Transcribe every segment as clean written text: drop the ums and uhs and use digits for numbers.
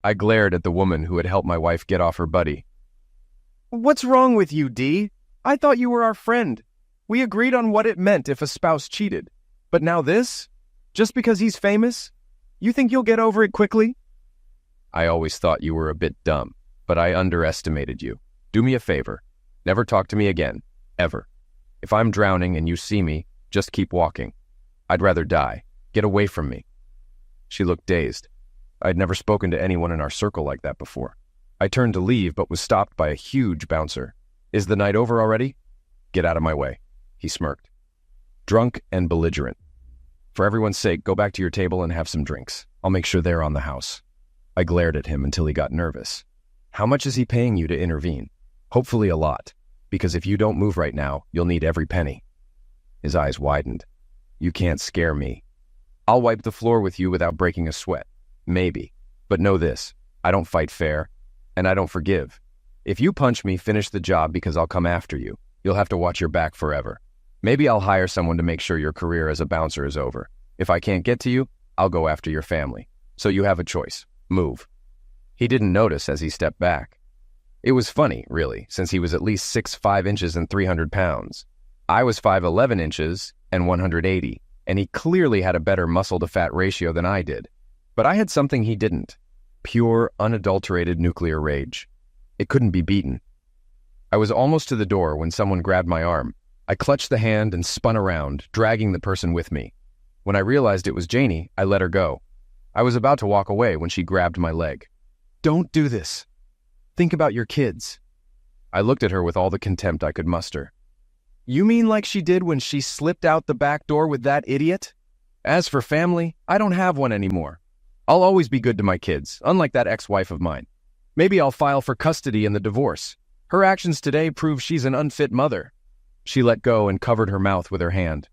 I glared at the woman who had helped my wife get off her buddy. What's wrong with you, Dee? I thought you were our friend. We agreed on what it meant if a spouse cheated. But now this? Just because he's famous? You think you'll get over it quickly? I always thought you were a bit dumb, but I underestimated you. Do me a favor. Never talk to me again. Ever. If I'm drowning and you see me, just keep walking. I'd rather die. Get away from me. She looked dazed. I'd never spoken to anyone in our circle like that before. I turned to leave, but was stopped by a huge bouncer. Is the night over already? Get out of my way. He smirked. Drunk and belligerent. For everyone's sake, go back to your table and have some drinks. I'll make sure they're on the house. I glared at him until he got nervous. How much is he paying you to intervene? Hopefully a lot, because if you don't move right now, you'll need every penny. His eyes widened. You can't scare me. I'll wipe the floor with you without breaking a sweat. Maybe. But know this, I don't fight fair, and I don't forgive. If you punch me, finish the job because I'll come after you. You'll have to watch your back forever. Maybe I'll hire someone to make sure your career as a bouncer is over. If I can't get to you, I'll go after your family. So you have a choice. Move. He didn't notice as he stepped back. It was funny, really, since he was at least 6'5" inches and 300 pounds. I was 5'11" inches and 180, and he clearly had a better muscle-to-fat ratio than I did. But I had something he didn't. Pure, unadulterated nuclear rage. It couldn't be beaten. I was almost to the door when someone grabbed my arm. I clutched the hand and spun around, dragging the person with me. When I realized it was Janie, I let her go. I was about to walk away when she grabbed my leg. Don't do this. Think about your kids. I looked at her with all the contempt I could muster. You mean like she did when she slipped out the back door with that idiot? As for family, I don't have one anymore. I'll always be good to my kids, unlike that ex-wife of mine. Maybe I'll file for custody in the divorce. Her actions today prove she's an unfit mother. She let go and covered her mouth with her hand.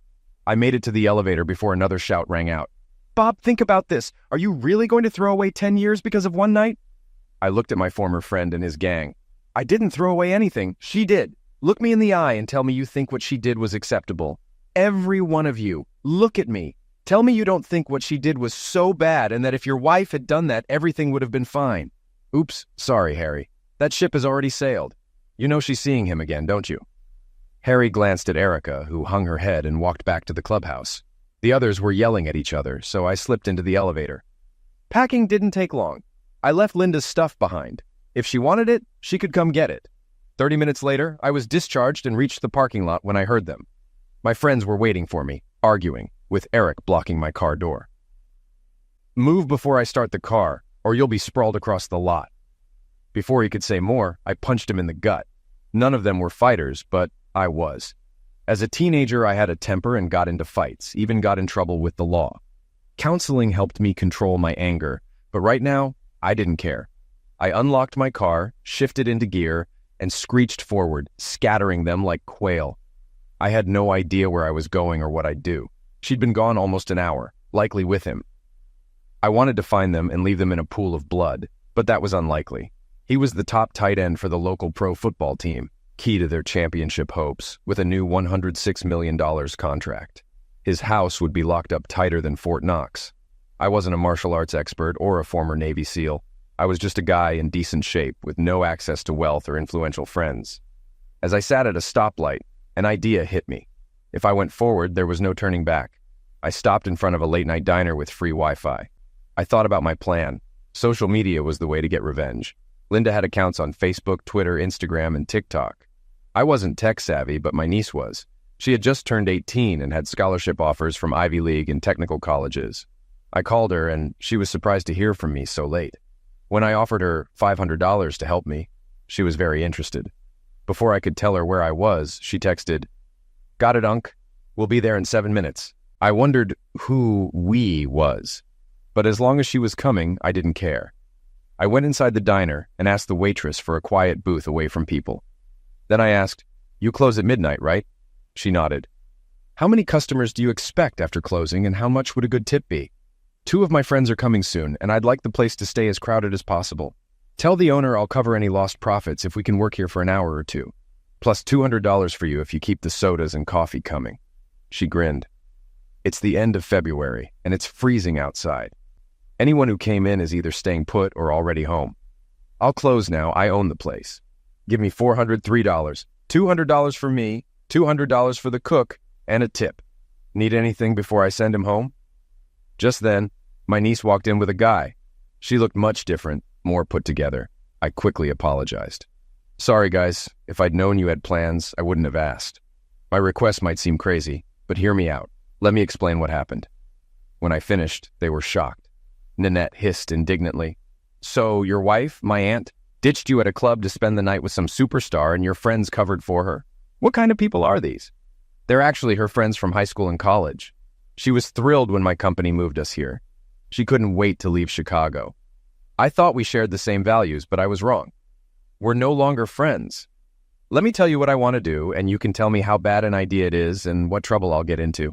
I made it to the elevator before another shout rang out. Bob, think about this. Are you really going to throw away 10 years because of one night? I looked at my former friend and his gang. I didn't throw away anything. She did. Look me in the eye and tell me you think what she did was acceptable. Every one of you. Look at me. Tell me you don't think what she did was so bad and that if your wife had done that, everything would have been fine. Oops, sorry, Harry. That ship has already sailed. You know she's seeing him again, don't you? Harry glanced at Erica, who hung her head and walked back to the clubhouse. The others were yelling at each other, so I slipped into the elevator. Packing didn't take long. I left Linda's stuff behind. If she wanted it, she could come get it. 30 minutes later, I was discharged and reached the parking lot when I heard them. My friends were waiting for me, arguing, with Eric blocking my car door. Move before I start the car, or you'll be sprawled across the lot. Before he could say more, I punched him in the gut. None of them were fighters, but I was. As a teenager, I had a temper and got into fights, even got in trouble with the law. Counseling helped me control my anger, but right now, I didn't care. I unlocked my car, shifted into gear, and screeched forward, scattering them like quail. I had no idea where I was going or what I'd do. She'd been gone almost an hour, likely with him. I wanted to find them and leave them in a pool of blood, but that was unlikely. He was the top tight end for the local pro football team, key to their championship hopes, with a new $106 million contract. His house would be locked up tighter than Fort Knox. I wasn't a martial arts expert or a former Navy SEAL. I was just a guy in decent shape with no access to wealth or influential friends. As I sat at a stoplight, an idea hit me. If I went forward, there was no turning back. I stopped in front of a late-night diner with free Wi-Fi. I thought about my plan. Social media was the way to get revenge. Linda had accounts on Facebook, Twitter, Instagram, and TikTok. I wasn't tech-savvy, but my niece was. She had just turned 18 and had scholarship offers from Ivy League and technical colleges. I called her, and she was surprised to hear from me so late. When I offered her $500 to help me, she was very interested. Before I could tell her where I was, she texted, "Got it, Unc. We'll be there in 7 minutes." I wondered who "we" was, but as long as she was coming, I didn't care. I went inside the diner and asked the waitress for a quiet booth away from people. Then I asked, "You close at midnight, right?" She nodded. "How many customers do you expect after closing, and how much would a good tip be? 2 of my friends are coming soon, and I'd like the place to stay as crowded as possible. Tell the owner I'll cover any lost profits if we can work here for an hour or 2. Plus $200 for you if you keep the sodas and coffee coming." She grinned. "It's the end of February, and it's freezing outside. Anyone who came in is either staying put or already home. I'll close now. I own the place. Give me $403, $200 for me, $200 for the cook, and a tip. Need anything before I send him home?" Just then, my niece walked in with a guy. She looked much different, more put together. I quickly apologized. "Sorry, guys. If I'd known you had plans, I wouldn't have asked. My request might seem crazy, but hear me out. Let me explain what happened." When I finished, they were shocked. Nanette hissed indignantly. "So your wife, my aunt, ditched you at a club to spend the night with some superstar and your friends covered for her? What kind of people are these?" "They're actually her friends from high school and college. She was thrilled when my company moved us here. She couldn't wait to leave Chicago. I thought we shared the same values, but I was wrong. We're no longer friends. Let me tell you what I want to do, and you can tell me how bad an idea it is and what trouble I'll get into."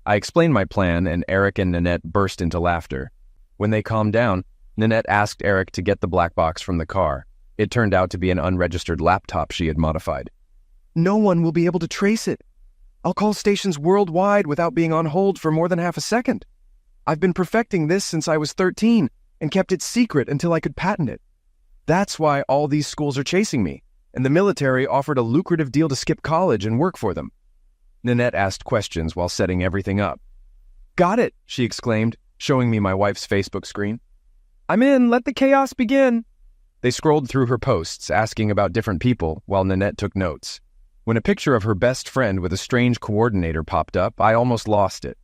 I explained my plan, and Eric and Nanette burst into laughter. When they calmed down, Nanette asked Eric to get the black box from the car. It turned out to be an unregistered laptop she had modified. "No one will be able to trace it. I'll call stations worldwide without being on hold for more than half a second. I've been perfecting this since I was 13 and kept it secret until I could patent it. That's why all these schools are chasing me, and the military offered a lucrative deal to skip college and work for them." Nanette asked questions while setting everything up. "Got it," she exclaimed, showing me my wife's Facebook screen. "I'm in. Let the chaos begin." They scrolled through her posts, asking about different people, while Nanette took notes. When a picture of her best friend with a strange coordinator popped up, I almost lost it.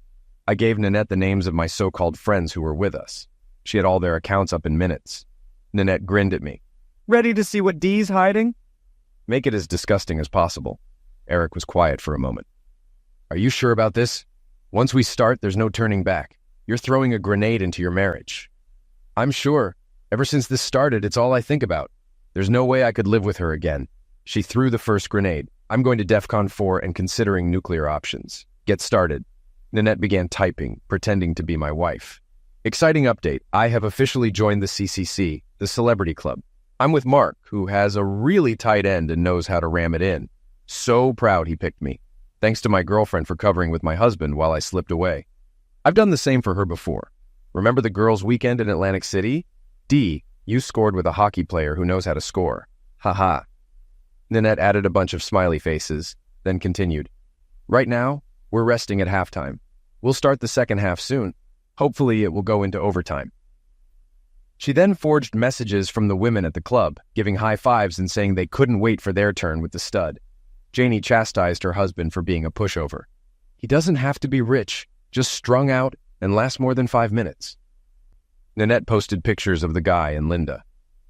I gave Nanette the names of my so-called friends who were with us. She had all their accounts up in minutes. Nanette grinned at me. "Ready to see what Dee's hiding?" "Make it as disgusting as possible." Eric was quiet for a moment. "Are you sure about this? Once we start, there's no turning back. You're throwing a grenade into your marriage." "I'm sure. Ever since this started, it's all I think about. There's no way I could live with her again." She threw the first grenade. "I'm going to DEFCON 4 and considering nuclear options. Get started." Nanette began typing, pretending to be my wife. "Exciting update. I have officially joined the CCC, the Celebrity Club. I'm with Mark, who has a really tight end and knows how to ram it in. So proud he picked me. Thanks to my girlfriend for covering with my husband while I slipped away. I've done the same for her before. Remember the girls' weekend in Atlantic City? Dee, you scored with a hockey player who knows how to score. Haha." Nanette added a bunch of smiley faces, then continued. "Right now, we're resting at halftime. We'll start the second half soon. Hopefully it will go into overtime." She then forged messages from the women at the club, giving high fives and saying they couldn't wait for their turn with the stud. Janie chastised her husband for being a pushover. "He doesn't have to be rich, just strung out and last more than 5 minutes." Nanette posted pictures of the guy and Linda.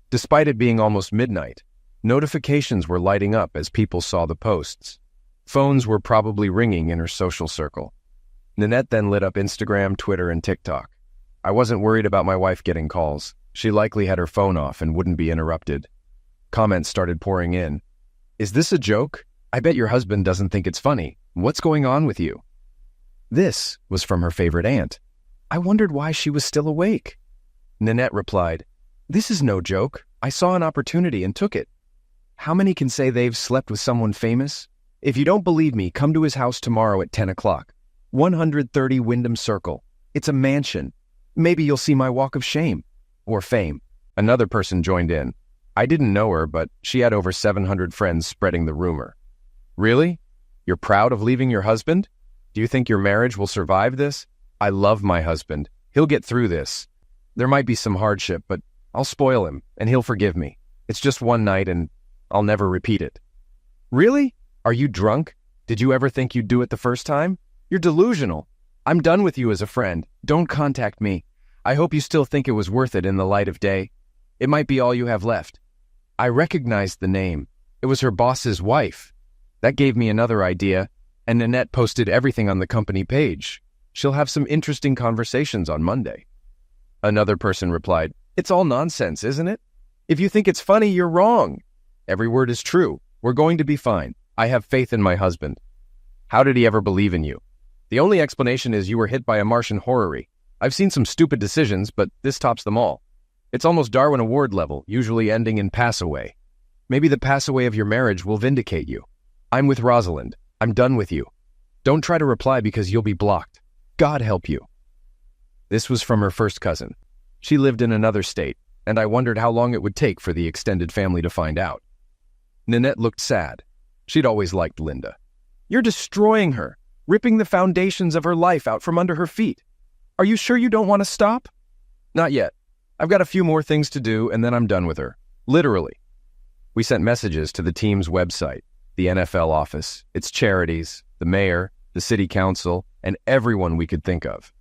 Despite it being almost midnight, notifications were lighting up as people saw the posts. Phones were probably ringing in her social circle. Nanette then lit up Instagram, Twitter, and TikTok. I wasn't worried about my wife getting calls. She likely had her phone off and wouldn't be interrupted. Comments started pouring in. "Is this a joke? I bet your husband doesn't think it's funny. What's going on with you?" This was from her favorite aunt. I wondered why she was still awake. Nanette replied, "This is no joke. I saw an opportunity and took it. How many can say they've slept with someone famous? If you don't believe me, come to his house tomorrow at 10 o'clock. 130 Wyndham Circle. It's a mansion. Maybe you'll see my walk of shame. Or fame." Another person joined in. I didn't know her, but she had over 700 friends spreading the rumor. "Really? You're proud of leaving your husband? Do you think your marriage will survive this? I love my husband. He'll get through this. There might be some hardship, but I'll spoil him, and he'll forgive me. It's just one night, and I'll never repeat it." "Really? Are you drunk? Did you ever think you'd do it the first time? You're delusional. I'm done with you as a friend. Don't contact me. I hope you still think it was worth it in the light of day. It might be all you have left." I recognized the name. It was her boss's wife. That gave me another idea, and Nanette posted everything on the company page. She'll have some interesting conversations on Monday. Another person replied, "It's all nonsense, isn't it? If you think it's funny, you're wrong. Every word is true. We're going to be fine. I have faith in my husband." "How did he ever believe in you?" "The only explanation is you were hit by a Martian horary. I've seen some stupid decisions, but this tops them all. It's almost Darwin Award level, usually ending in pass away. Maybe the pass away of your marriage will vindicate you. I'm with Rosalind. I'm done with you. Don't try to reply because you'll be blocked. God help you." This was from her first cousin. She lived in another state, and I wondered how long it would take for the extended family to find out. Nanette looked sad. She'd always liked Linda. You're destroying her, ripping the foundations of her life out from under her feet. Are you sure you don't want to stop? Not yet. I've got a few more things to do, and then I'm done with her. Literally. We sent messages to the team's website, the NFL office, its charities, the mayor, the city council, and everyone we could think of.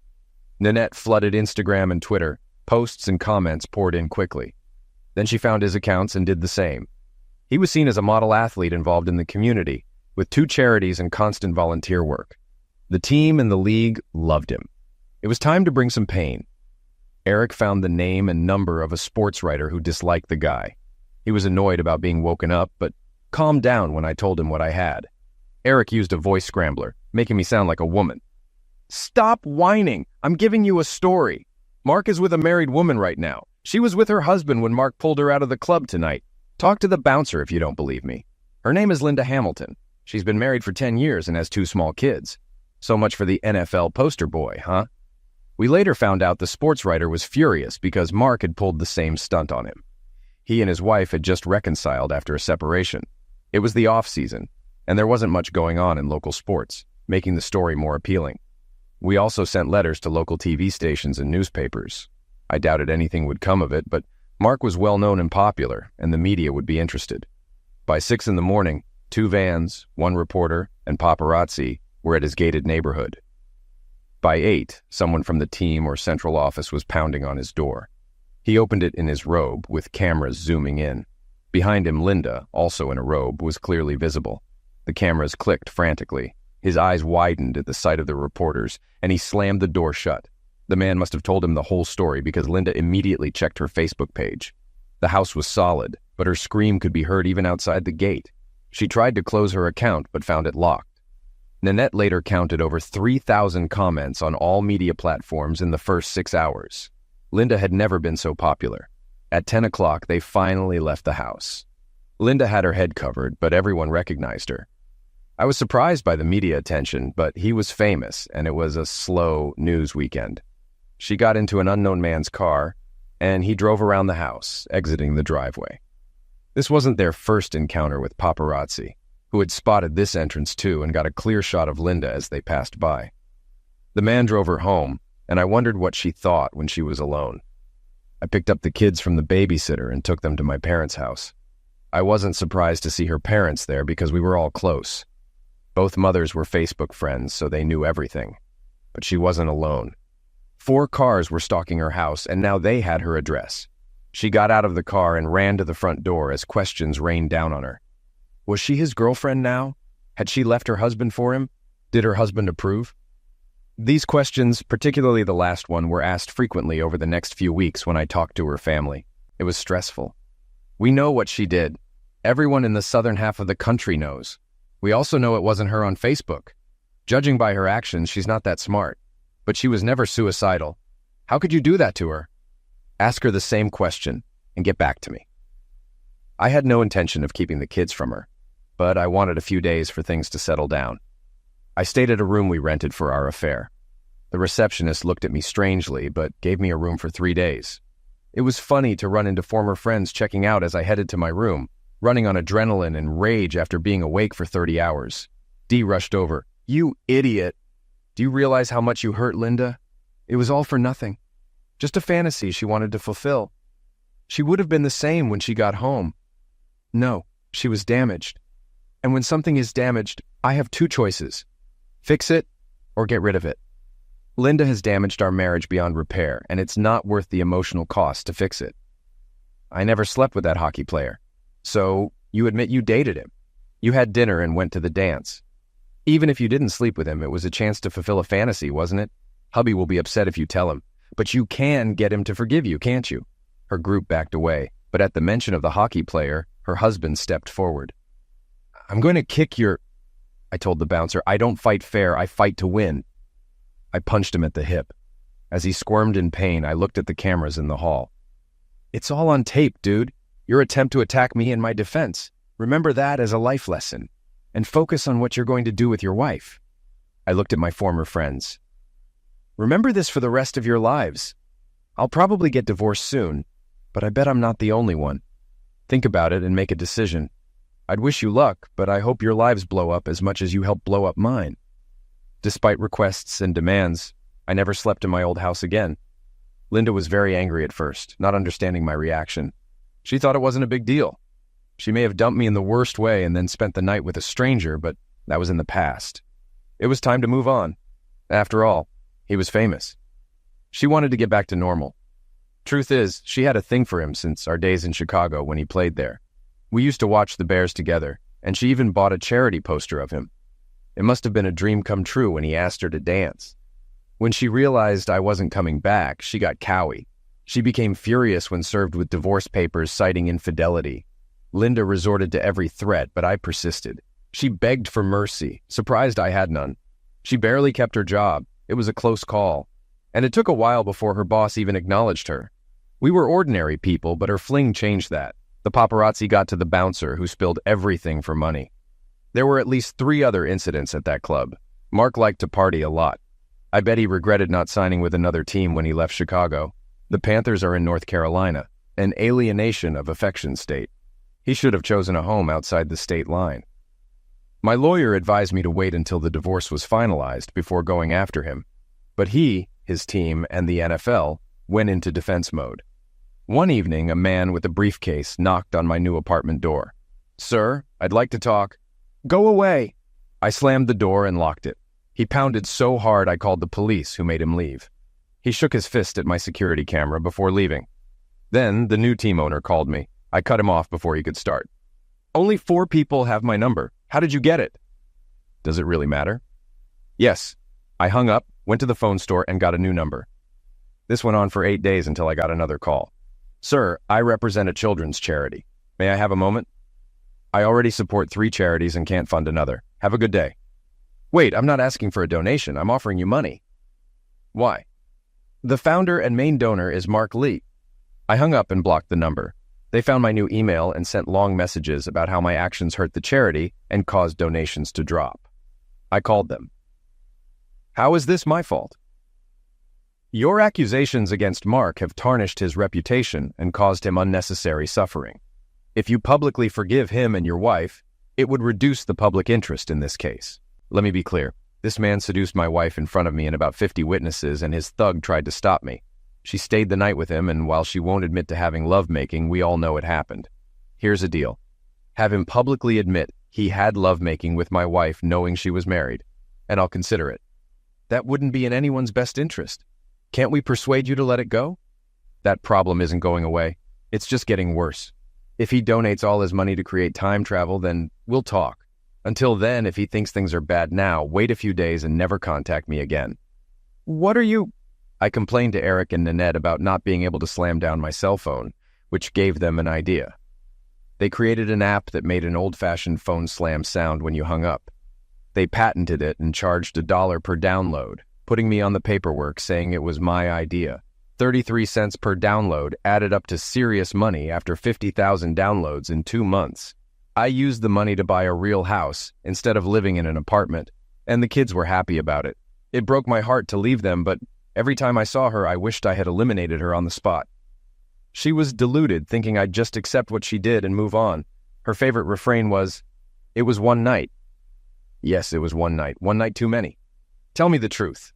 Nanette flooded Instagram and Twitter. Posts and comments poured in quickly. Then she found his accounts and did the same. He was seen as a model athlete involved in the community, with 2 charities and constant volunteer work. The team and the league loved him. It was time to bring some pain. Eric found the name and number of a sports writer who disliked the guy. He was annoyed about being woken up, but calmed down when I told him what I had. Eric used a voice scrambler, making me sound like a woman. Stop whining. I'm giving you a story. Mark is with a married woman right now. She was with her husband when Mark pulled her out of the club tonight. Talk to the bouncer if you don't believe me. Her name is Linda Hamilton. She's been married for 10 years and has 2 small kids. So much for the NFL poster boy, huh? We later found out the sports writer was furious because Mark had pulled the same stunt on him. He and his wife had just reconciled after a separation. It was the off-season, and there wasn't much going on in local sports, making the story more appealing. We also sent letters to local TV stations and newspapers. I doubted anything would come of it, but Mark was well known and popular, and the media would be interested. By 6 in the morning, 2 vans, 1 reporter, and paparazzi were at his gated neighborhood. By 8, someone from the team or central office was pounding on his door. He opened it in his robe, with cameras zooming in. Behind him, Linda, also in a robe, was clearly visible. The cameras clicked frantically. His eyes widened at the sight of the reporters, and he slammed the door shut. The man must have told him the whole story because Linda immediately checked her Facebook page. The house was solid, but her scream could be heard even outside the gate. She tried to close her account, but found it locked. Nanette later counted over 3,000 comments on all media platforms in the first 6 hours. Linda had never been so popular. At 10 o'clock, they finally left the house. Linda had her head covered, but everyone recognized her. I was surprised by the media attention, but he was famous, and it was a slow news weekend. She got into an unknown man's car, and he drove around the house, exiting the driveway. This wasn't their first encounter with paparazzi, who had spotted this entrance too and got a clear shot of Linda as they passed by. The man drove her home, and I wondered what she thought when she was alone. I picked up the kids from the babysitter and took them to my parents' house. I wasn't surprised to see her parents there because we were all close. Both mothers were Facebook friends, so they knew everything. But she wasn't alone. 4 cars were stalking her house, and now they had her address. She got out of the car and ran to the front door as questions rained down on her. Was she his girlfriend now? Had she left her husband for him? Did her husband approve? These questions, particularly the last one, were asked frequently over the next few weeks when I talked to her family. It was stressful. We know what she did. Everyone in the southern half of the country knows. We also know it wasn't her on Facebook. Judging by her actions, she's not that smart. But she was never suicidal. How could you do that to her? Ask her the same question and get back to me. I had no intention of keeping the kids from her, but I wanted a few days for things to settle down. I stayed at a room we rented for our affair. The receptionist looked at me strangely, but gave me a room for 3 days. It was funny to run into former friends checking out as I headed to my room, running on adrenaline and rage after being awake for 30 hours. Dee rushed over. You idiot. Do you realize how much you hurt Linda? It was all for nothing. Just a fantasy she wanted to fulfill. She would have been the same when she got home. No, she was damaged. And when something is damaged, I have 2 choices. Fix it or get rid of it. Linda has damaged our marriage beyond repair, and it's not worth the emotional cost to fix it. I never slept with that hockey player. So, you admit you dated him. You had dinner and went to the dance. Even if you didn't sleep with him, it was a chance to fulfill a fantasy, wasn't it? Hubby will be upset if you tell him. But you can get him to forgive you, can't you? Her group backed away, but at the mention of the hockey player, her husband stepped forward. I'm going to kick your... I told the bouncer, I don't fight fair, I fight to win. I punched him at the hip. As he squirmed in pain, I looked at the cameras in the hall. It's all on tape, dude. Your attempt to attack me in my defense. Remember that as a life lesson. And focus on what you're going to do with your wife. I looked at my former friends. Remember this for the rest of your lives. I'll probably get divorced soon, but I bet I'm not the only one. Think about it and make a decision. I'd wish you luck, but I hope your lives blow up as much as you helped blow up mine." Despite requests and demands, I never slept in my old house again. Linda was very angry at first, not understanding my reaction. She thought it wasn't a big deal. She may have dumped me in the worst way and then spent the night with a stranger, but that was in the past. It was time to move on. After all, he was famous. She wanted to get back to normal. Truth is, she had a thing for him since our days in Chicago when he played there. We used to watch the Bears together, and she even bought a charity poster of him. It must have been a dream come true when he asked her to dance. When she realized I wasn't coming back, she got cowy. She became furious when served with divorce papers citing infidelity. Linda resorted to every threat, but I persisted. She begged for mercy, surprised I had none. She barely kept her job. It was a close call. And it took a while before her boss even acknowledged her. We were ordinary people, but her fling changed that. The paparazzi got to the bouncer who spilled everything for money. There were at least 3 other incidents at that club. Mark liked to party a lot. I bet he regretted not signing with another team when he left Chicago. The Panthers are in North Carolina, an alienation of affection state. He should have chosen a home outside the state line. My lawyer advised me to wait until the divorce was finalized before going after him. But he, his team, and the NFL went into defense mode. One evening, a man with a briefcase knocked on my new apartment door. "Sir, I'd like to talk." "Go away." I slammed the door and locked it. He pounded so hard I called the police, who made him leave. He shook his fist at my security camera before leaving. Then the new team owner called me. I cut him off before he could start. "Only 4 people have my number. How did you get it?" "Does it really matter?" "Yes." I hung up, went to the phone store, and got a new number. This went on for 8 days until I got another call. "Sir, I represent a children's charity. May I have a moment?" "I already support 3 charities and can't fund another. Have a good day." "Wait, I'm not asking for a donation. I'm offering you money." "Why?" "The founder and main donor is Mark Lee." I hung up and blocked the number. They found my new email and sent long messages about how my actions hurt the charity and caused donations to drop. I called them. "How is this my fault?" "Your accusations against Mark have tarnished his reputation and caused him unnecessary suffering. If you publicly forgive him and your wife, it would reduce the public interest in this case. Let me be clear. This man seduced my wife in front of me and about 50 witnesses, and his thug tried to stop me. She stayed the night with him, and while she won't admit to having lovemaking, we all know it happened. Here's a deal. Have him publicly admit he had lovemaking with my wife knowing she was married, and I'll consider it. That wouldn't be in anyone's best interest. Can't we persuade you to let it go?" "That problem isn't going away. It's just getting worse. If he donates all his money to create time travel, then we'll talk. Until then, if he thinks things are bad now, wait a few days and never contact me again." "What are you—" I complained to Eric and Nanette about not being able to slam down my cell phone, which gave them an idea. They created an app that made an old-fashioned phone slam sound when you hung up. They patented it and charged $1 per download, putting me on the paperwork saying it was my idea. 33 cents per download added up to serious money after 50,000 downloads in 2 months. I used the money to buy a real house instead of living in an apartment, and the kids were happy about it. It broke my heart to leave them, but every time I saw her, I wished I had eliminated her on the spot. She was deluded, thinking I'd just accept what she did and move on. Her favorite refrain was, "It was one night." Yes, it was one night too many. Tell me the truth.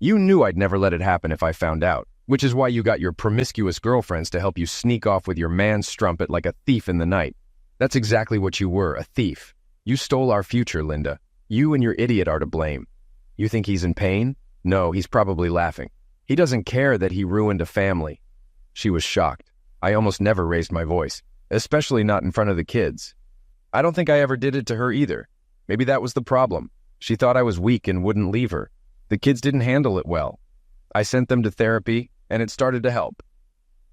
You knew I'd never let it happen if I found out, which is why you got your promiscuous girlfriends to help you sneak off with your man strumpet like a thief in the night. That's exactly what you were, a thief. You stole our future, Linda. You and your idiot are to blame. You think he's in pain? No, he's probably laughing. He doesn't care that he ruined a family. She was shocked. I almost never raised my voice, especially not in front of the kids. I don't think I ever did it to her either. Maybe that was the problem. She thought I was weak and wouldn't leave her. The kids didn't handle it well. I sent them to therapy, and it started to help.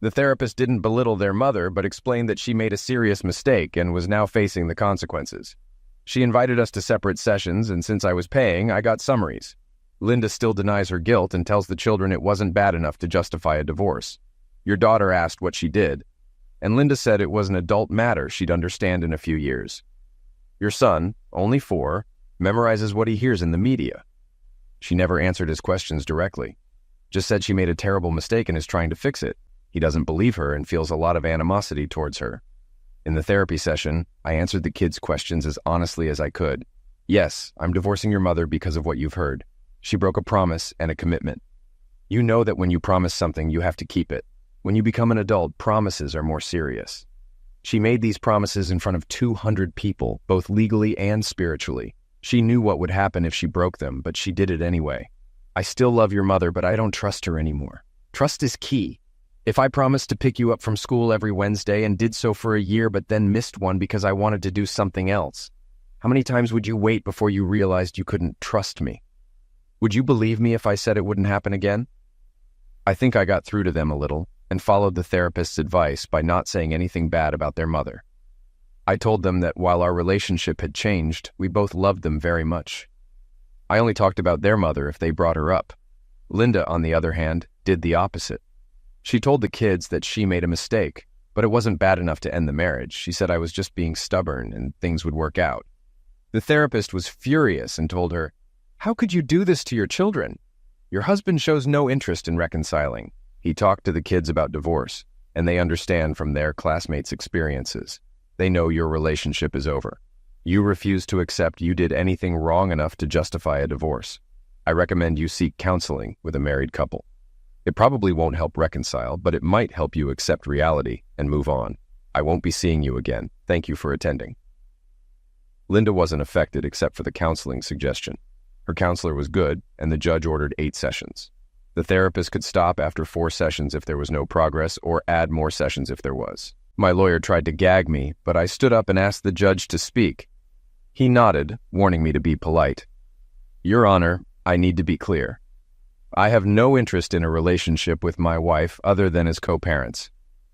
The therapist didn't belittle their mother, but explained that she made a serious mistake and was now facing the consequences. She invited us to separate sessions, and since I was paying, I got summaries. Linda still denies her guilt and tells the children it wasn't bad enough to justify a divorce. Your daughter asked what she did, and Linda said it was an adult matter she'd understand in a few years. Your son, only 4, memorizes what he hears in the media. She never answered his questions directly. Just said she made a terrible mistake and is trying to fix it. He doesn't believe her and feels a lot of animosity towards her. In the therapy session, I answered the kids' questions as honestly as I could. Yes, I'm divorcing your mother because of what you've heard. She broke a promise and a commitment. You know that when you promise something, you have to keep it. When you become an adult, promises are more serious. She made these promises in front of 200 people, both legally and spiritually. She knew what would happen if she broke them, but she did it anyway. I still love your mother, but I don't trust her anymore. Trust is key. If I promised to pick you up from school every Wednesday and did so for a year but then missed one because I wanted to do something else, how many times would you wait before you realized you couldn't trust me? Would you believe me if I said it wouldn't happen again? I think I got through to them a little and followed the therapist's advice by not saying anything bad about their mother. I told them that while our relationship had changed, we both loved them very much. I only talked about their mother if they brought her up. Linda, on the other hand, did the opposite. She told the kids that she made a mistake, but it wasn't bad enough to end the marriage. She said I was just being stubborn and things would work out. The therapist was furious and told her, "How could you do this to your children? Your husband shows no interest in reconciling. He talked to the kids about divorce, and they understand from their classmates' experiences. They know your relationship is over. You refuse to accept you did anything wrong enough to justify a divorce. I recommend you seek counseling with a married couple. It probably won't help reconcile, but it might help you accept reality and move on. I won't be seeing you again. Thank you for attending." Linda wasn't affected except for the counseling suggestion. Her counselor was good, and the judge ordered 8 sessions. The therapist could stop after 4 sessions if there was no progress, or add more sessions if there was. My lawyer tried to gag me, but I stood up and asked the judge to speak. He nodded, warning me to be polite. "Your Honor, I need to be clear. I have no interest in a relationship with my wife other than as co-parents.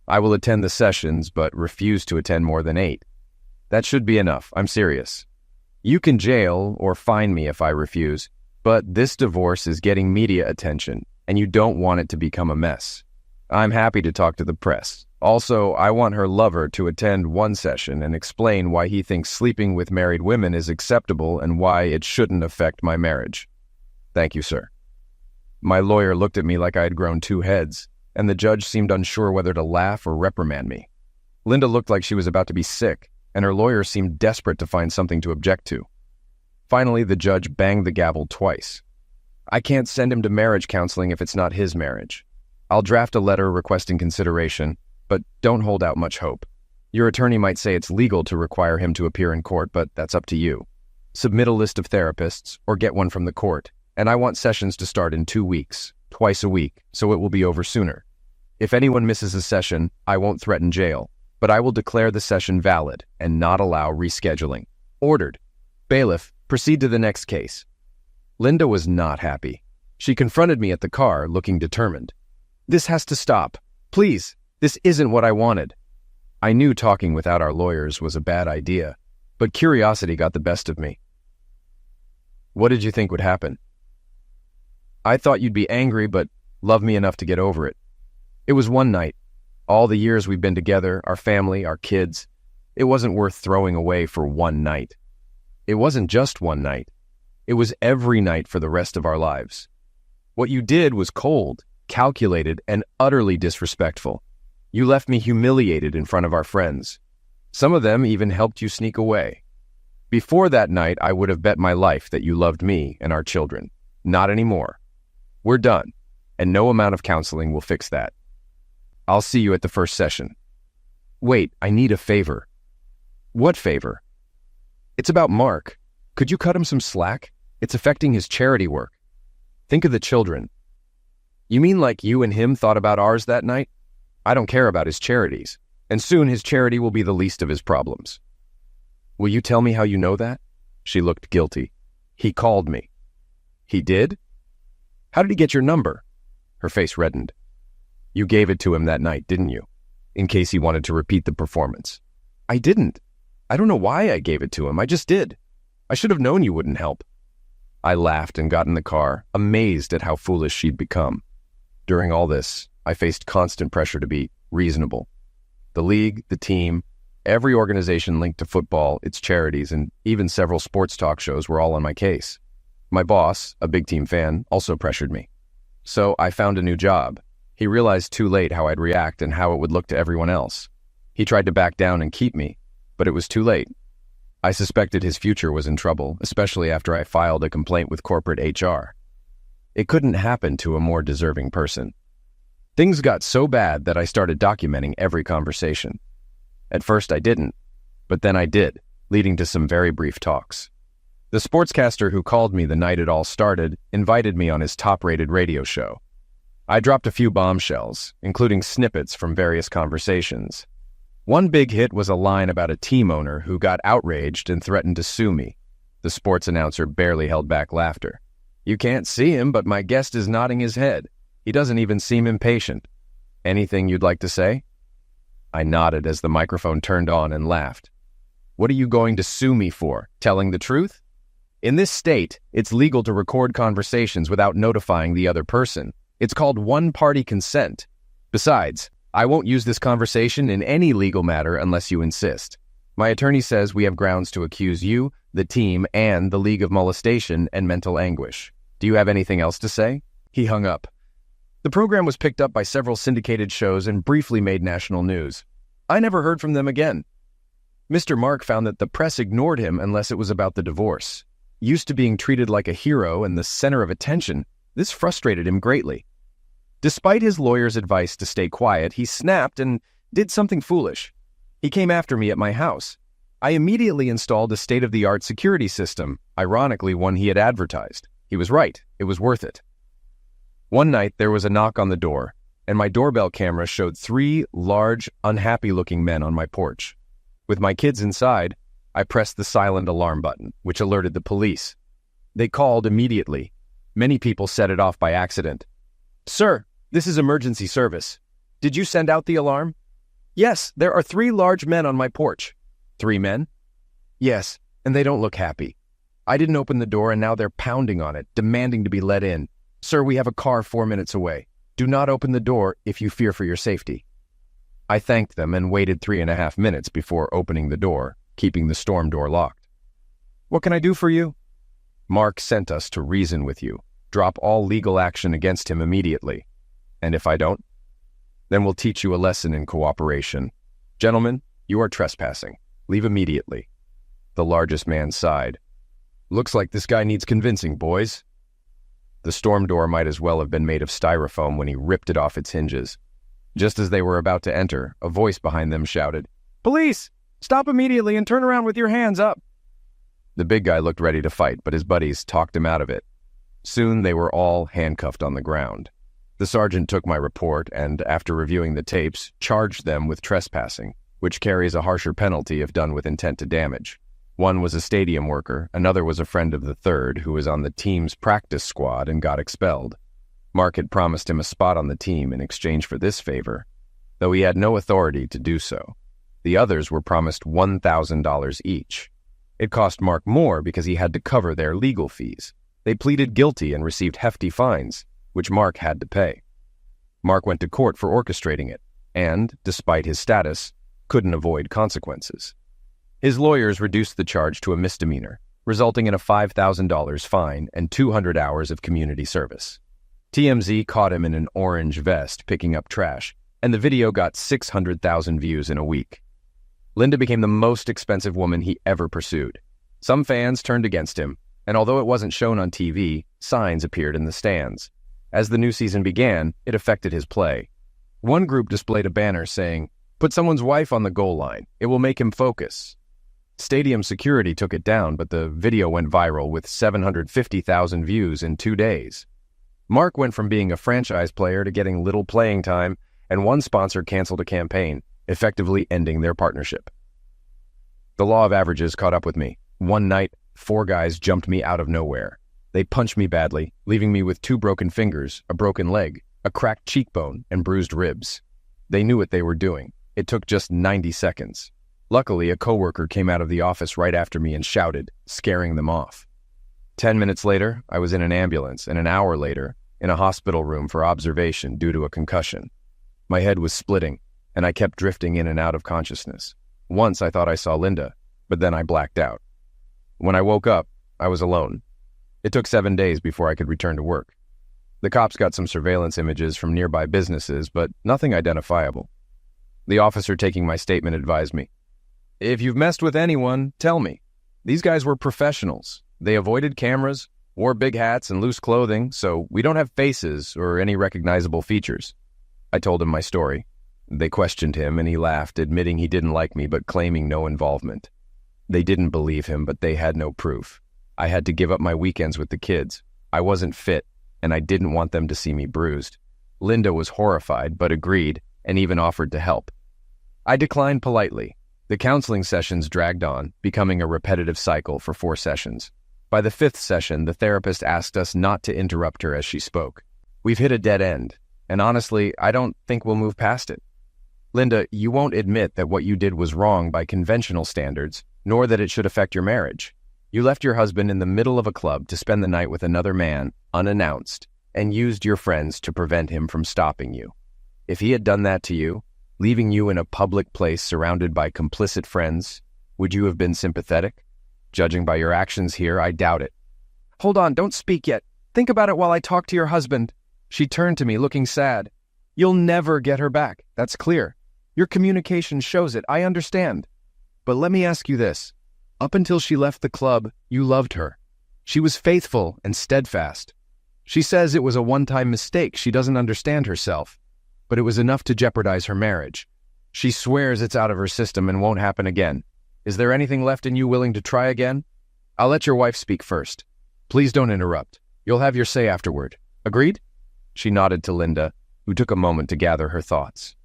I will attend the sessions, but refuse to attend more than 8. That should be enough. I'm serious. You can jail or fine me if I refuse, but this divorce is getting media attention, and you don't want it to become a mess. I'm happy to talk to the press. Also, I want her lover to attend one session and explain why he thinks sleeping with married women is acceptable and why it shouldn't affect my marriage. Thank you, sir." My lawyer looked at me like I had grown 2 heads, and the judge seemed unsure whether to laugh or reprimand me. Linda looked like she was about to be sick, and her lawyer seemed desperate to find something to object to. Finally, the judge banged the gavel twice. "I can't send him to marriage counseling if it's not his marriage. I'll draft a letter requesting consideration, but don't hold out much hope. Your attorney might say it's legal to require him to appear in court, but that's up to you. Submit a list of therapists, or get one from the court, and I want sessions to start in 2 weeks, twice a week, so it will be over sooner. If anyone misses a session, I won't threaten jail, but I will declare the session valid and not allow rescheduling. Ordered. Bailiff, proceed to the next case." Linda was not happy. She confronted me at the car, looking determined. "This has to stop. Please, this isn't what I wanted." I knew talking without our lawyers was a bad idea, but curiosity got the best of me. "What did you think would happen?" "I thought you'd be angry, but love me enough to get over it. It was one night. All the years we've been together, our family, our kids, it wasn't worth throwing away for one night. It wasn't just one night. It was every night for the rest of our lives. What you did was cold, calculated, and utterly disrespectful. You left me humiliated in front of our friends. Some of them even helped you sneak away. Before that night, I would have bet my life that you loved me and our children. Not anymore. We're done, and no amount of counseling will fix that. I'll see you at the first session." "Wait, I need a favor." "What favor?" "It's about Mark. Could you cut him some slack? It's affecting his charity work. Think of the children." "You mean like you and him thought about ours that night? I don't care about his charities, and soon his charity will be the least of his problems." "Will you tell me how you know that?" She looked guilty. "He called me." "He did? How did he get your number?" Her face reddened. "You gave it to him that night, didn't you? In case he wanted to repeat the performance." "I didn't. I don't know why I gave it to him. I just did. I should have known you wouldn't help." I laughed and got in the car, amazed at how foolish she'd become. During all this, I faced constant pressure to be reasonable. The league, the team, every organization linked to football, its charities, and even several sports talk shows were all on my case. My boss, a big team fan, also pressured me. So I found a new job. He realized too late how I'd react and how it would look to everyone else. He tried to back down and keep me, but it was too late. I suspected his future was in trouble, especially after I filed a complaint with corporate HR. It couldn't happen to a more deserving person. Things got so bad that I started documenting every conversation. At first I didn't, but then I did, leading to some very brief talks. The sportscaster who called me the night it all started invited me on his top-rated radio show. I dropped a few bombshells, including snippets from various conversations. One big hit was a line about a team owner who got outraged and threatened to sue me. The sports announcer barely held back laughter. "You can't see him, but my guest is nodding his head. He doesn't even seem impatient. Anything you'd like to say?" I nodded as the microphone turned on and laughed. "What are you going to sue me for? Telling the truth? In this state, it's legal to record conversations without notifying the other person. It's called one-party consent. Besides, I won't use this conversation in any legal matter unless you insist. My attorney says we have grounds to accuse you, the team, and the League of Molestation and mental anguish. Do you have anything else to say?" He hung up. The program was picked up by several syndicated shows and briefly made national news. I never heard from them again. Mr. Mark found that the press ignored him unless it was about the divorce. Used to being treated like a hero and the center of attention, this frustrated him greatly. Despite his lawyer's advice to stay quiet, he snapped and did something foolish. He came after me at my house. I immediately installed a state-of-the-art security system, ironically one he had advertised. He was right. It was worth it. One night, there was a knock on the door, and my doorbell camera showed 3 large, unhappy-looking men on my porch. With my kids inside, I pressed the silent alarm button, which alerted the police. They called immediately. Many people set it off by accident. "Sir, this is emergency service. Did you send out the alarm?" "Yes, there are 3 large men on my porch." "3 men?" "Yes, and they don't look happy. I didn't open the door and now they're pounding on it, demanding to be let in. Sir, we have a car 4 minutes away. Do not open the door if you fear for your safety." I thanked them and waited 3.5 minutes before opening the door, keeping the storm door locked. "What can I do for you?" "Mark sent us to reason with you. Drop all legal action against him immediately. And if I don't, then we'll teach you a lesson in cooperation. Gentlemen, you are trespassing. Leave immediately." The largest man sighed. "Looks like this guy needs convincing, boys." The storm door might as well have been made of styrofoam when he ripped it off its hinges. Just as they were about to enter, a voice behind them shouted, "Police! Stop immediately and turn around with your hands up." The big guy looked ready to fight, but his buddies talked him out of it. Soon they were all handcuffed on the ground. The sergeant took my report and, after reviewing the tapes, charged them with trespassing, which carries a harsher penalty if done with intent to damage. One was a stadium worker, another was a friend of the third who was on the team's practice squad and got expelled. Mark had promised him a spot on the team in exchange for this favor, though he had no authority to do so. The others were promised $1,000 each. It cost Mark more because he had to cover their legal fees. They pleaded guilty and received hefty fines, which Mark had to pay. Mark went to court for orchestrating it, and, despite his status, couldn't avoid consequences. His lawyers reduced the charge to a misdemeanor, resulting in a $5,000 fine and 200 hours of community service. TMZ caught him in an orange vest picking up trash, and the video got 600,000 views in a week. Linda became the most expensive woman he ever pursued. Some fans turned against him, and although it wasn't shown on TV, signs appeared in the stands. As the new season began, it affected his play. One group displayed a banner saying, "Put someone's wife on the goal line. It will make him focus." Stadium security took it down, but the video went viral with 750,000 views in 2 days. Mark went from being a franchise player to getting little playing time, and one sponsor canceled a campaign, effectively ending their partnership. The law of averages caught up with me. One night, 4 guys jumped me out of nowhere. They punched me badly, leaving me with 2 broken fingers, a broken leg, a cracked cheekbone, and bruised ribs. They knew what they were doing. It took just 90 seconds. Luckily, a coworker came out of the office right after me and shouted, scaring them off. 10 minutes later, I was in an ambulance, and an hour later, in a hospital room for observation due to a concussion. My head was splitting, and I kept drifting in and out of consciousness. Once I thought I saw Linda, but then I blacked out. When I woke up, I was alone. It took 7 days before I could return to work. The cops got some surveillance images from nearby businesses, but nothing identifiable. The officer taking my statement advised me, "If you've messed with anyone, tell me. These guys were professionals. They avoided cameras, wore big hats and loose clothing, so we don't have faces or any recognizable features." I told him my story. They questioned him and he laughed, admitting he didn't like me but claiming no involvement. They didn't believe him, but they had no proof. I had to give up my weekends with the kids. I wasn't fit, and I didn't want them to see me bruised. Linda was horrified, but agreed, and even offered to help. I declined politely. The counseling sessions dragged on, becoming a repetitive cycle for 4 sessions. By the 5th session, the therapist asked us not to interrupt her as she spoke. "We've hit a dead end, and honestly, I don't think we'll move past it. Linda, you won't admit that what you did was wrong by conventional standards, nor that it should affect your marriage. You left your husband in the middle of a club to spend the night with another man, unannounced, and used your friends to prevent him from stopping you. If he had done that to you, leaving you in a public place surrounded by complicit friends, would you have been sympathetic? Judging by your actions here, I doubt it." "Hold on, don't speak yet. Think about it while I talk to your husband." She turned to me, looking sad. "You'll never get her back, that's clear. Your communication shows it, I understand. But let me ask you this. Up until she left the club, you loved her. She was faithful and steadfast. She says it was a one-time mistake, she doesn't understand herself, but it was enough to jeopardize her marriage. She swears it's out of her system and won't happen again. Is there anything left in you willing to try again? I'll let your wife speak first. Please don't interrupt. You'll have your say afterward. Agreed?" She nodded to Linda, who took a moment to gather her thoughts.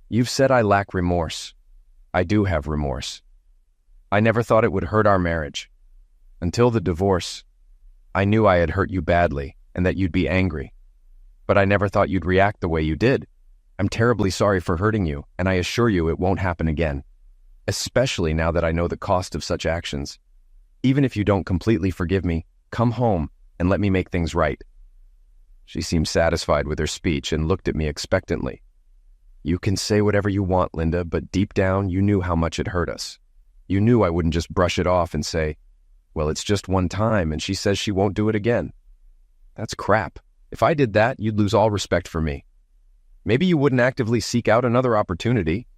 "You've said I lack remorse. I do have remorse. I never thought it would hurt our marriage. Until the divorce, I knew I had hurt you badly and that you'd be angry. But I never thought you'd react the way you did. I'm terribly sorry for hurting you, and I assure you it won't happen again. Especially now that I know the cost of such actions. Even if you don't completely forgive me, come home and let me make things right." She seemed satisfied with her speech and looked at me expectantly. "You can say whatever you want, Linda, but deep down you knew how much it hurt us. You knew I wouldn't just brush it off and say, 'Well, it's just one time and she says she won't do it again.' That's crap. If I did that, you'd lose all respect for me. Maybe you wouldn't actively seek out another opportunity,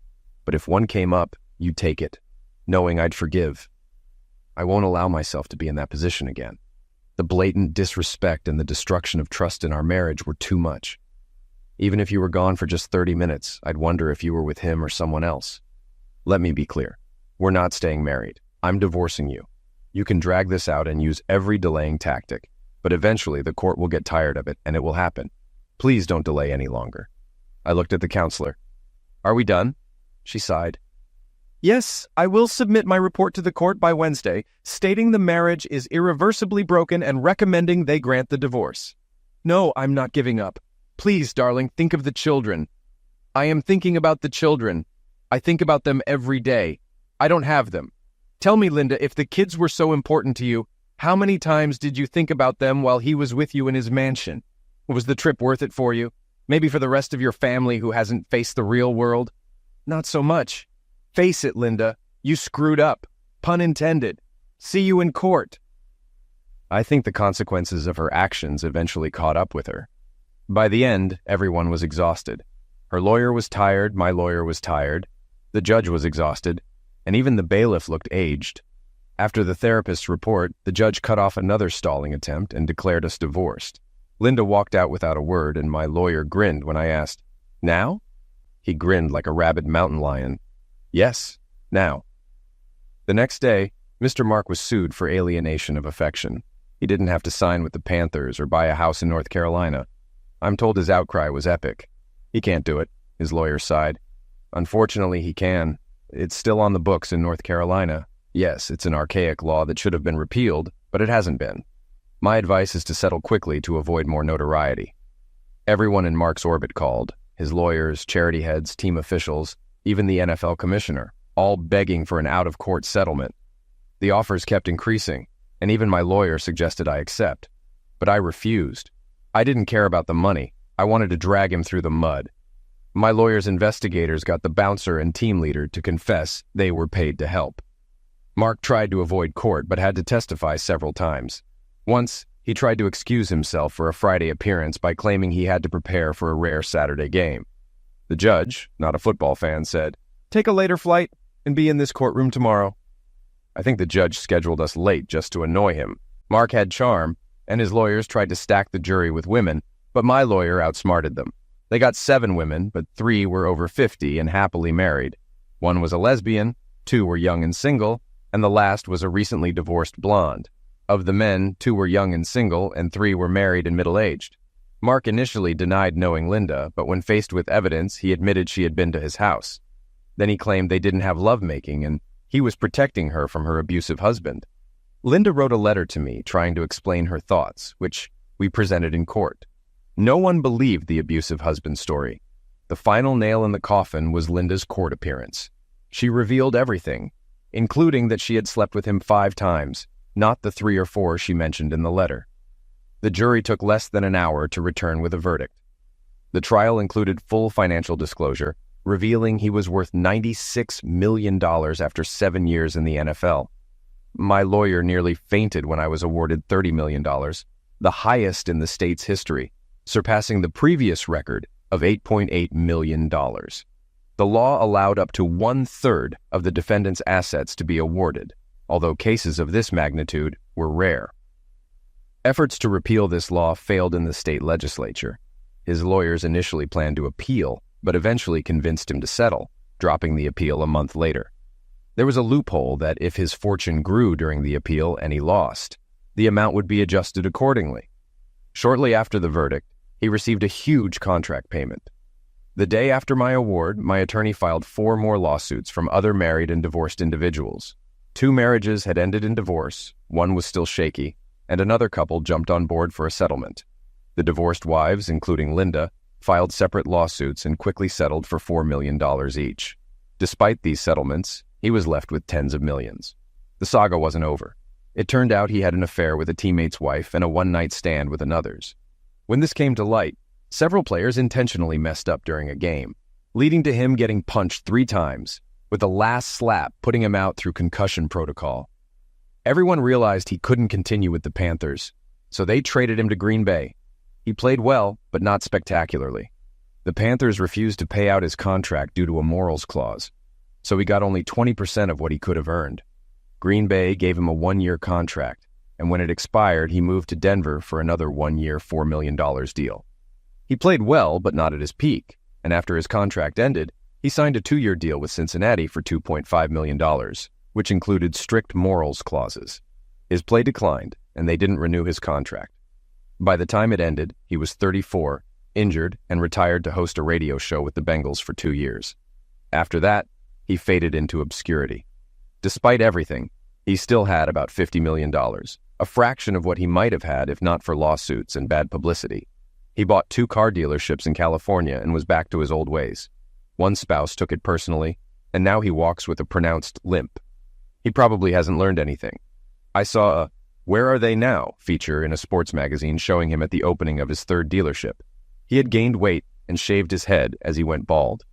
but if one came up, you'd take it, knowing I'd forgive. I won't allow myself to be in that position again. The blatant disrespect and the destruction of trust in our marriage were too much. Even if you were gone for just 30 minutes, I'd wonder if you were with him or someone else. Let me be clear. We're not staying married. I'm divorcing you. You can drag this out and use every delaying tactic, but eventually the court will get tired of it and it will happen. Please don't delay any longer." I looked at the counselor. "Are we done?" She sighed. "Yes, I will submit my report to the court by Wednesday, stating the marriage is irreversibly broken and recommending they grant the divorce. No, I'm not giving up. Please, darling, think of the children. I am thinking about the children. I think about them every day. I don't have them. Tell me, Linda, if the kids were so important to you, how many times did you think about them while he was with you in his mansion? Was the trip worth it for you? Maybe for the rest of your family who hasn't faced the real world? Not so much. Face it, Linda. You screwed up. Pun intended. See you in court." I think the consequences of her actions eventually caught up with her. By the end, everyone was exhausted. Her lawyer was tired, my lawyer was tired, the judge was exhausted, and even the bailiff looked aged. After the therapist's report, the judge cut off another stalling attempt and declared us divorced. Linda walked out without a word, and my lawyer grinned when I asked, "Now?" He grinned like a rabid mountain lion. "Yes, now." The next day, Mr. Mark was sued for alienation of affection. He didn't have to sign with the Panthers or buy a house in North Carolina. I'm told his outcry was epic. He can't do it, his lawyer sighed. Unfortunately, he can. It's still on the books in North Carolina. Yes, it's an archaic law that should have been repealed, but it hasn't been. My advice is to settle quickly to avoid more notoriety. Everyone in Mark's orbit called, his lawyers, charity heads, team officials, even the NFL commissioner, all begging for an out-of-court settlement. The offers kept increasing, and even my lawyer suggested I accept. But I refused. I didn't care about the money. I wanted to drag him through the mud. My lawyer's investigators got the bouncer and team leader to confess they were paid to help. Mark tried to avoid court but had to testify several times. Once, He tried to excuse himself for a Friday appearance by claiming he had to prepare for a rare Saturday game. The judge, not a football fan, said, "Take a later flight and be in this courtroom tomorrow." I think the judge scheduled us late just to annoy him. Mark had charm, and his lawyers tried to stack the jury with women, but my lawyer outsmarted them. They got 7 women, but 3 were over 50 and happily married. 1 was a lesbian, 2 were young and single, and the last was a recently divorced blonde. Of the men, 2 were young and single, and 3 were married and middle-aged. Mark initially denied knowing Linda, but when faced with evidence, he admitted she had been to his house. Then he claimed they didn't have lovemaking, and he was protecting her from her abusive husband. Linda wrote a letter to me trying to explain her thoughts, which we presented in court. No one believed the abusive husband story. The final nail in the coffin was Linda's court appearance. She revealed everything, including that she had slept with him 5 times, not the 3 or 4 she mentioned in the letter. The jury took less than an hour to return with a verdict. The trial included full financial disclosure, revealing he was worth $96 million after 7 years in the NFL. My lawyer nearly fainted when I was awarded $30 million, the highest in the state's history, surpassing the previous record of $8.8 million. The law allowed up to 1/3 of the defendant's assets to be awarded, although cases of this magnitude were rare. Efforts to repeal this law failed in the state legislature. His lawyers initially planned to appeal, but eventually convinced him to settle, dropping the appeal a month later. There was a loophole that if his fortune grew during the appeal and he lost, the amount would be adjusted accordingly. Shortly after the verdict, he received a huge contract payment. The day after my award, my attorney filed 4 more lawsuits from other married and divorced individuals. 2 marriages had ended in divorce, 1 was still shaky, and another couple jumped on board for a settlement. The divorced wives, including Linda, filed separate lawsuits and quickly settled for $4 million each. Despite these settlements, he was left with tens of millions. The saga wasn't over. It turned out he had an affair with a teammate's wife and a one-night stand with another's. When this came to light, several players intentionally messed up during a game, leading to him getting punched 3 times, with the last slap putting him out through concussion protocol. Everyone realized he couldn't continue with the Panthers, so they traded him to Green Bay. He played well, but not spectacularly. The Panthers refused to pay out his contract due to a morals clause, so he got only 20% of what he could have earned. Green Bay gave him a 1-year contract, and when it expired, he moved to Denver for another 1-year, $4 million deal. He played well, but not at his peak, and after his contract ended, he signed a 2-year deal with Cincinnati for $2.5 million, which included strict morals clauses. His play declined, and they didn't renew his contract. By the time it ended, he was 34, injured, and retired to host a radio show with the Bengals for 2 years. After that, he faded into obscurity. Despite everything, he still had about $50 million, a fraction of what he might have had if not for lawsuits and bad publicity. He bought 2 car dealerships in California and was back to his old ways. One spouse took it personally, and now he walks with a pronounced limp. He probably hasn't learned anything. I saw a "Where Are They Now?" feature in a sports magazine showing him at the opening of his 3rd dealership. He had gained weight and shaved his head as he went bald.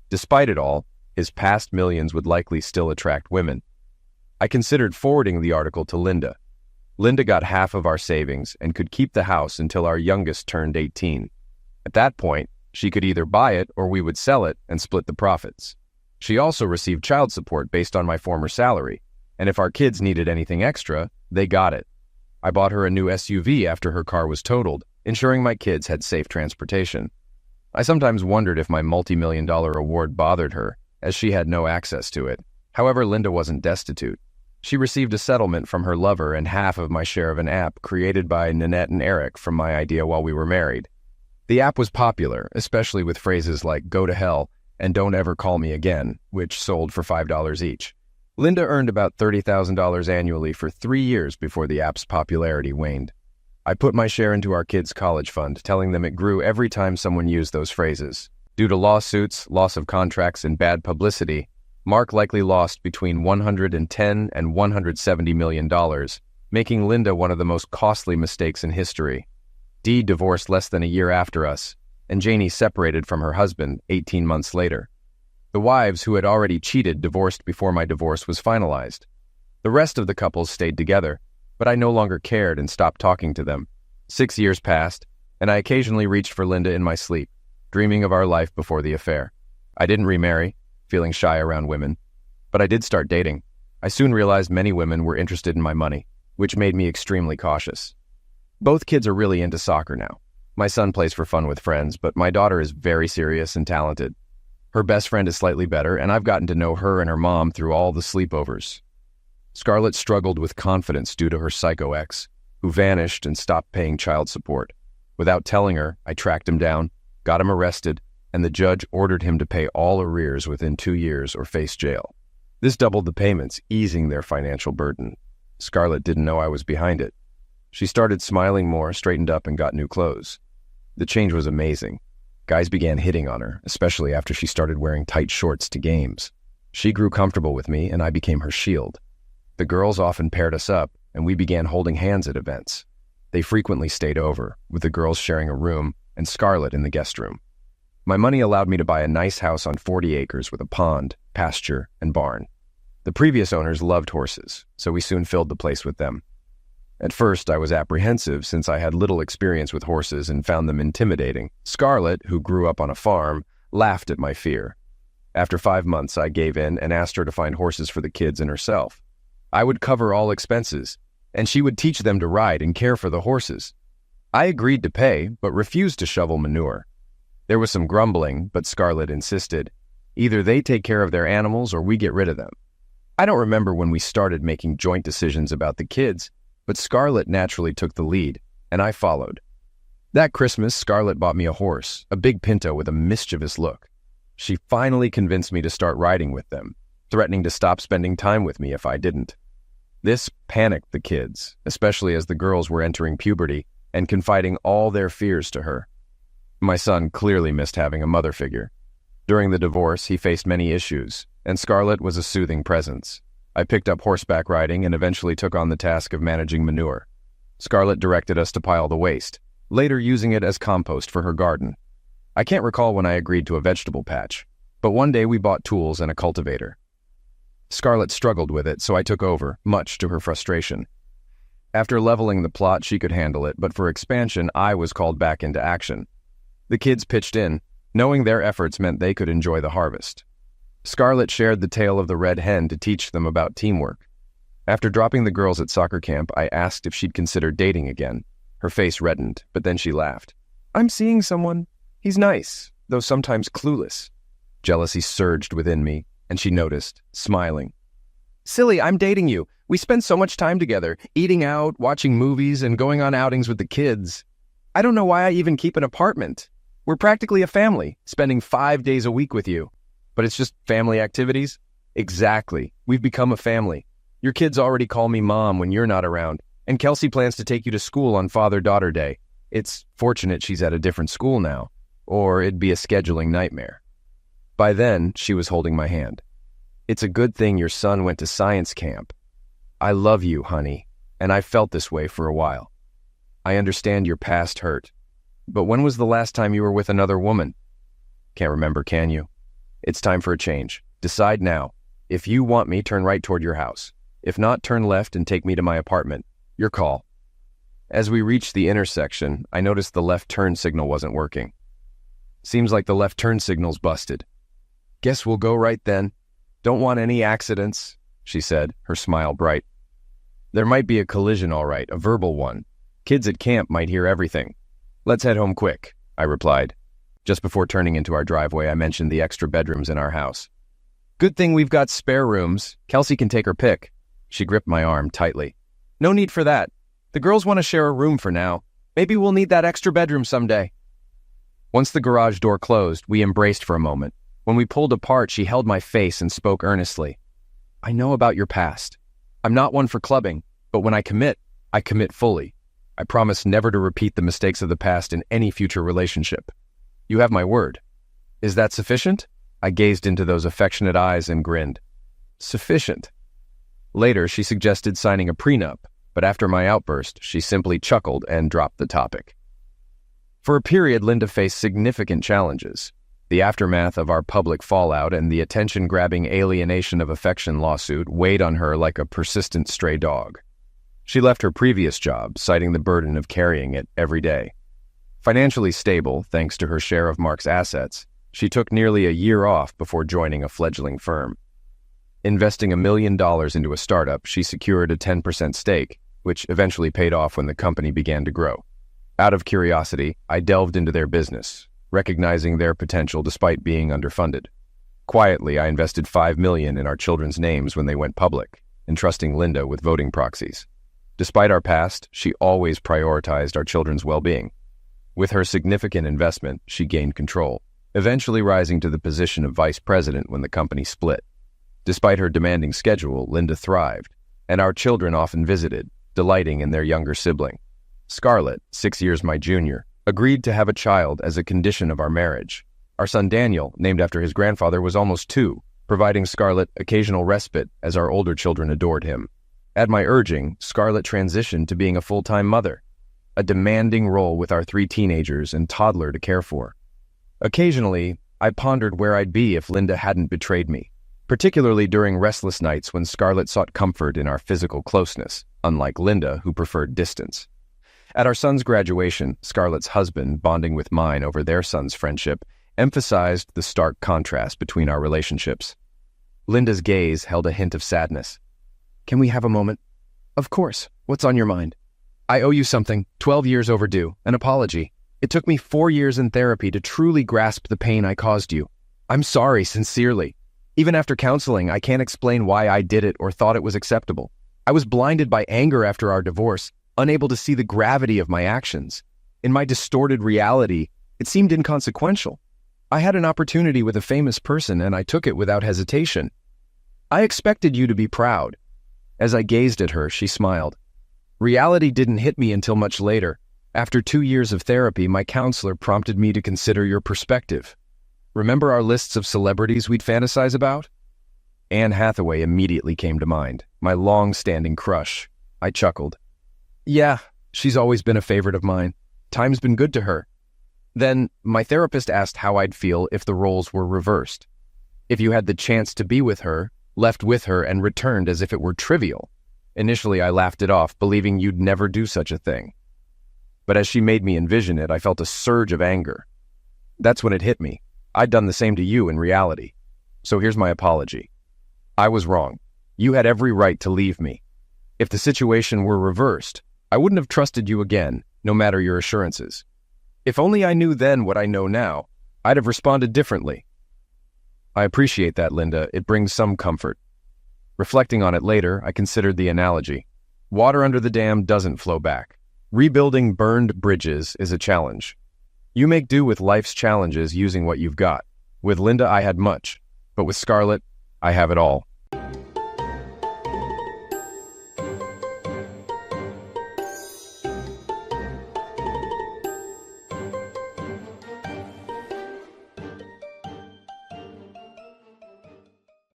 Despite it all, his past millions would likely still attract women. I considered forwarding the article to Linda. Linda got half of our savings and could keep the house until our youngest turned 18. At that point, she could either buy it or we would sell it and split the profits. She also received child support based on my former salary, and if our kids needed anything extra, they got it. I bought her a new SUV after her car was totaled, ensuring my kids had safe transportation. I sometimes wondered if my multi-million-dollar award bothered her, as she had no access to it. However, Linda wasn't destitute. She received a settlement from her lover and half of my share of an app created by Nanette and Eric from my idea while we were married. The app was popular, especially with phrases like "go to hell" and "don't ever call me again," which sold for $5 each. Linda earned about $30,000 annually for 3 years before the app's popularity waned. I put my share into our kids' college fund, telling them it grew every time someone used those phrases. Due to lawsuits, loss of contracts, and bad publicity, Mark likely lost between $110 and $170 million, making Linda one of the most costly mistakes in history. Dee divorced less than a year after us, and Janie separated from her husband 18 months later. The wives who had already cheated divorced before my divorce was finalized. The rest of the couples stayed together, but I no longer cared and stopped talking to them. 6 years passed, and I occasionally reached for Linda in my sleep, dreaming of our life before the affair. I didn't remarry, feeling shy around women, but I did start dating. I soon realized many women were interested in my money, which made me extremely cautious. Both kids are really into soccer now. My son plays for fun with friends, but my daughter is very serious and talented. Her best friend is slightly better, and I've gotten to know her and her mom through all the sleepovers. Scarlett struggled with confidence due to her psycho ex, who vanished and stopped paying child support. Without telling her, I tracked him down, got him arrested, and the judge ordered him to pay all arrears within 2 years or face jail. This doubled the payments, easing their financial burden. Scarlett didn't know I was behind it. She started smiling more, straightened up, and got new clothes. The change was amazing. Guys began hitting on her, especially after she started wearing tight shorts to games. She grew comfortable with me, and I became her shield. The girls often paired us up, and we began holding hands at events. They frequently stayed over, with the girls sharing a room and Scarlett in the guest room. My money allowed me to buy a nice house on 40 acres with a pond, pasture, and barn. The previous owners loved horses, so we soon filled the place with them. At first, I was apprehensive since I had little experience with horses and found them intimidating. Scarlett, who grew up on a farm, laughed at my fear. After 5 months, I gave in and asked her to find horses for the kids and herself. I would cover all expenses, and she would teach them to ride and care for the horses. I agreed to pay, but refused to shovel manure. There was some grumbling, but Scarlett insisted. Either they take care of their animals or we get rid of them. I don't remember when we started making joint decisions about the kids, but Scarlett naturally took the lead, and I followed. That Christmas, Scarlett bought me a horse, a big pinto with a mischievous look. She finally convinced me to start riding with them, threatening to stop spending time with me if I didn't. This panicked the kids, especially as the girls were entering puberty and confiding all their fears to her. My son clearly missed having a mother figure. During the divorce, he faced many issues, and Scarlett was a soothing presence. I picked up horseback riding and eventually took on the task of managing manure. Scarlett directed us to pile the waste, later using it as compost for her garden. I can't recall when I agreed to a vegetable patch, but one day we bought tools and a cultivator. Scarlett struggled with it, so I took over, much to her frustration. After leveling the plot, she could handle it, but for expansion, I was called back into action. The kids pitched in, knowing their efforts meant they could enjoy the harvest. Scarlett shared the tale of the red hen to teach them about teamwork. After dropping the girls at soccer camp, I asked if she'd consider dating again. Her face reddened, but then she laughed. "I'm seeing someone. He's nice, though sometimes clueless." Jealousy surged within me, and she noticed, smiling. "Silly, I'm dating you. We spend so much time together, eating out, watching movies, and going on outings with the kids. I don't know why I even keep an apartment. We're practically a family, spending 5 days a week with you. But it's just family activities?" "Exactly. We've become a family. Your kids already call me Mom when you're not around, and Kelsey plans to take you to school on Father-Daughter Day. It's fortunate she's at a different school now, or it'd be a scheduling nightmare." By then, she was holding my hand. "It's a good thing your son went to science camp. I love you, honey, and I've felt this way for a while. I understand your past hurt. But when was the last time you were with another woman?" "Can't remember, can you? It's time for a change. Decide now. If you want me, turn right toward your house. If not, turn left and take me to my apartment. Your call." As we reached the intersection, I noticed the left turn signal wasn't working. "Seems like the left turn signal's busted. Guess we'll go right then. Don't want any accidents," she said, her smile bright. "There might be a collision, all right, a verbal one. Kids at camp might hear everything. Let's head home quick," I replied. Just before turning into our driveway, I mentioned the extra bedrooms in our house. "Good thing we've got spare rooms. Kelsey can take her pick." She gripped my arm tightly. "No need for that. The girls want to share a room for now. Maybe we'll need that extra bedroom someday." Once the garage door closed, we embraced for a moment. When we pulled apart, she held my face and spoke earnestly. "I know about your past. I'm not one for clubbing, but when I commit fully. I promise never to repeat the mistakes of the past in any future relationship. You have my word. Is that sufficient?" I gazed into those affectionate eyes and grinned. "Sufficient." Later, she suggested signing a prenup, but after my outburst, she simply chuckled and dropped the topic. For a period, Linda faced significant challenges. The aftermath of our public fallout and the attention-grabbing alienation of affection lawsuit weighed on her like a persistent stray dog. She left her previous job, citing the burden of carrying it every day. Financially stable, thanks to her share of Mark's assets, she took nearly a year off before joining a fledgling firm. Investing $1 million into a startup, she secured a 10% stake, which eventually paid off when the company began to grow. Out of curiosity, I delved into their business, recognizing their potential despite being underfunded. Quietly, I invested $5 million in our children's names when they went public, entrusting Linda with voting proxies. Despite our past, she always prioritized our children's well-being. With her significant investment, she gained control, eventually rising to the position of vice president when the company split. Despite her demanding schedule, Linda thrived, and our children often visited, delighting in their younger sibling. Scarlett, 6 years my junior, agreed to have a child as a condition of our marriage. Our son Daniel, named after his grandfather, was almost 2, providing Scarlett occasional respite as our older children adored him. At my urging, Scarlett transitioned to being a full-time mother, a demanding role with our 3 teenagers and toddler to care for. Occasionally, I pondered where I'd be if Linda hadn't betrayed me, particularly during restless nights when Scarlett sought comfort in our physical closeness, unlike Linda, who preferred distance. At our son's graduation, Scarlett's husband, bonding with mine over their son's friendship, emphasized the stark contrast between our relationships. Linda's gaze held a hint of sadness. "Can we have a moment?" "Of course. What's on your mind?" "I owe you something, 12 years overdue, an apology. It took me 4 years in therapy to truly grasp the pain I caused you. I'm sorry, sincerely. Even after counseling, I can't explain why I did it or thought it was acceptable. I was blinded by anger after our divorce, unable to see the gravity of my actions. In my distorted reality, it seemed inconsequential. I had an opportunity with a famous person, and I took it without hesitation. I expected you to be proud." As I gazed at her, she smiled. "Reality didn't hit me until much later. After 2 years of therapy, my counselor prompted me to consider your perspective. Remember our lists of celebrities we'd fantasize about?" Anne Hathaway immediately came to mind, my long-standing crush. I chuckled. "Yeah, she's always been a favorite of mine. Time's been good to her." Then, my therapist asked how I'd feel if the roles were reversed. If you had the chance to be with her, left with her, and returned as if it were trivial. Initially, I laughed it off, believing you'd never do such a thing. But as she made me envision it, I felt a surge of anger. That's when it hit me. I'd done the same to you in reality. So here's my apology. I was wrong. You had every right to leave me. If the situation were reversed, I wouldn't have trusted you again, no matter your assurances. If only I knew then what I know now, I'd have responded differently. I appreciate that, Linda. It brings some comfort. Reflecting on it later, I considered the analogy. Water under the dam doesn't flow back. Rebuilding burned bridges is a challenge. You make do with life's challenges using what you've got. With Linda, I had much, but with Scarlett, I have it all.